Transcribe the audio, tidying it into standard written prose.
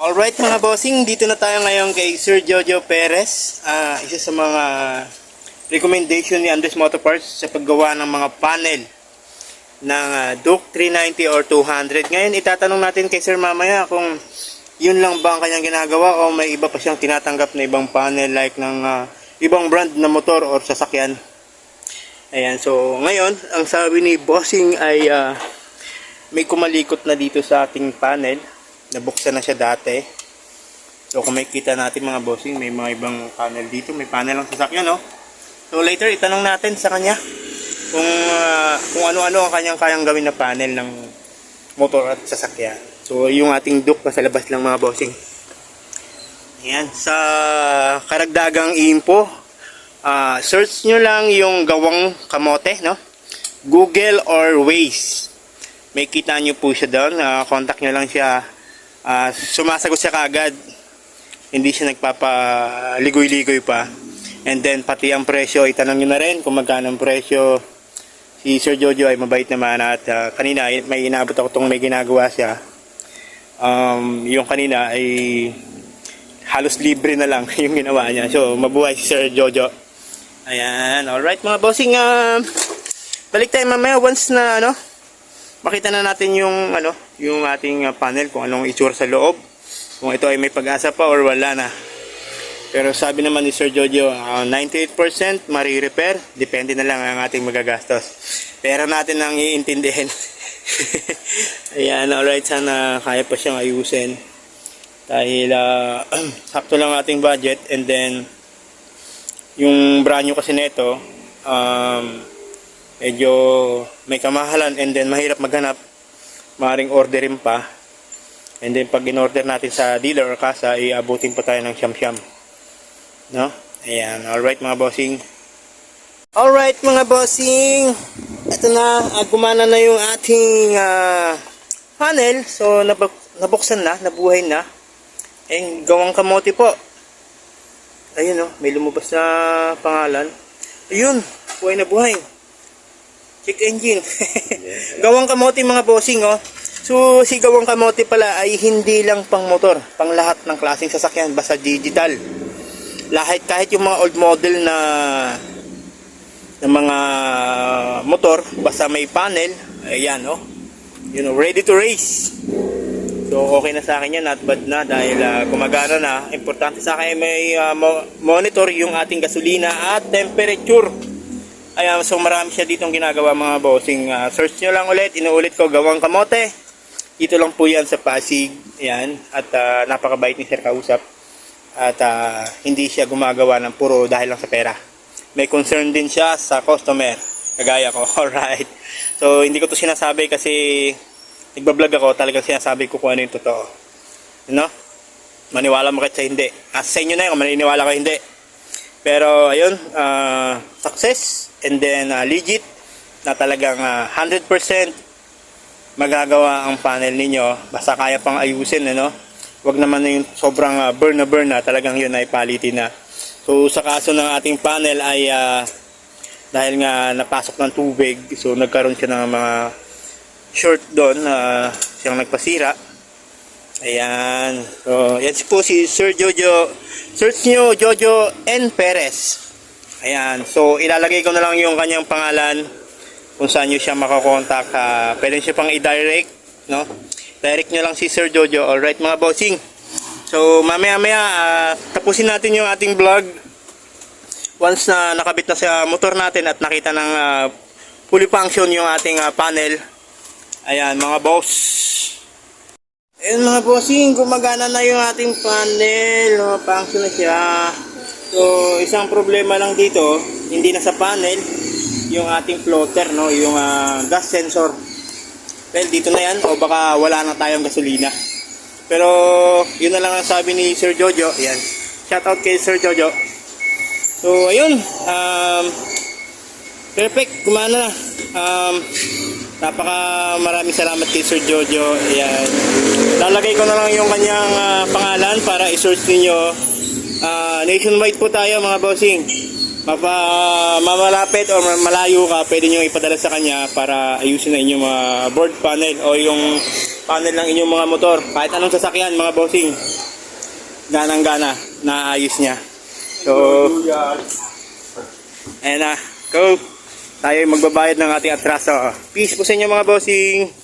Alright mga bossing, dito na tayo ngayon kay Sir Jojo Perez. Isa sa mga recommendation ni Andres Motor Parts sa paggawa ng mga panel ng Duke 390 or 200. Ngayon itatanong natin kay Sir mamaya kung yun lang ba ang kanyang ginagawa o may iba pa siyang tinatanggap na ibang panel like ng ibang brand na motor or sasakyan. Ayan, so ngayon ang sabi ni bossing ay may kumalikot na dito sa ating panel. Nabuksan na siya dati. So kung makikita natin mga bossing, may mga ibang panel dito. May panel lang sasakyan, no? So later, itanong natin sa kanya kung ano-ano ang kanyang kayang gawin na panel ng motor at sasakyan. So yung ating Duke nasa labas lang mga bossing. Ayan. Sa karagdagang info, search nyo lang yung Gawang Kamote, no? Google or Waze. May kita nyo po siya doon. Contact nyo lang siya. Sumasagot siya kaagad, hindi siya nagpapaligoy-ligoy pa. And then pati ang presyo, itanong nyo na rin kung magkano ang presyo. Si Sir Jojo ay mabait naman at kanina may inaabot ako itong may ginagawa siya. Yung kanina ay halos libre na lang yung ginawa niya. So mabuhay si Sir Jojo. Ayan, alright mga bossing, balik tayo mamaya once na makita na natin yung yung ating panel, kung anong itsura sa loob, kung ito ay may pag-asa pa or wala na. Pero sabi naman ni Sir Jojo, 98% mari-repair, depende na lang ang ating magagastos. Pera natin ang iintindihin. Ayan, alright, sana kaya pa siyang ayusin dahil sakto lang ating budget. And then yung brand new kasi nito, medyo may kamahalan and then mahirap maghanap, maaaring orderin pa. And then pag in-order natin sa dealer or kasa, iabutin pa tayo ng siyam-siyam, no? Ayan, alright mga bossing. Alright mga bossing, ito na, gumana na yung ating panel. So nabuksan na, nabuhay na. And Gawang Kamote po. Ayun, may lumabas na pangalan. Ayun, buhay na buhay. Check engine. Gawang Kamote mga bossing, So si Gawang Kamote pala ay hindi lang pang motor, pang lahat ng klaseng sasakyan, basta digital. Kahit yung mga old model na mga motor, basta may panel, ayan, ready to race. So okay na sa akin yan, not bad na dahil gumagana na. Importante sa akin may monitor yung ating gasolina at temperature. Ayan, so marami siya ditong ginagawa mga bossing. Search nyo lang ulit, inuulit ko, Gawang Kamote. Dito lang po yan sa Pasig. Ayan, at napakabait ni Sir kausap. At hindi siya gumagawa ng puro dahil lang sa pera. May concern din siya sa customer, kagaya ko. Alright. So hindi ko to sinasabi kasi nagbablog ako, talagang sinasabi ko kung ano yung totoo. Maniwala mo kahit sa hindi. Sa inyo na yun kung maniniwala ko hindi. Pero ayun, success and then legit na talagang 100% magagawa ang panel ninyo, basta kaya pang ayusin. Wag naman na yung sobrang burn na, talagang yun ay palitin na. So sa kaso ng ating panel ay dahil nga napasok ng tubig, so nagkaroon siya ng mga short doon, siyang nagpasira. Ayan, so yan po si Sir Jojo. Search nyo Jojo N. Perez. Ayan, so ilalagay ko na lang yung kanyang pangalan kung saan nyo siya makakontak. Pwede siya pang i-direct, direct nyo lang si Sir Jojo. Alright mga bossing, so mamaya tapusin natin yung ating vlog once na nakabit na sa motor natin at nakita ng fully function yung ating panel. Ayan mga boss. Ayan mga bossing, gumagana na yung ating panel, function na siya. So isang problema lang dito, hindi na sa panel, yung ating floater, yung gas sensor. Well, dito na yan, o baka wala na tayong gasolina. Pero yun na lang ang sabi ni Sir Jojo. Ayan, shout out kay Sir Jojo. So ayun, perfect, gumana na. Maraming salamat kay Sir Jojo. Ayan. Lalagay ko na lang yung kanyang pangalan para i-search niyo. Nationwide po tayo mga bossing. Mamalapit o malayo ka, pwede nyo ipadala sa kanya para ayusin na inyong mga board panel o yung panel ng inyong mga motor. Kahit anong sasakyan mga bossing. ganang-gana na ayos niya. So, ayan na. Go! Tayo magbabayad ng ating atraso. Peace po sa inyo mga bossing!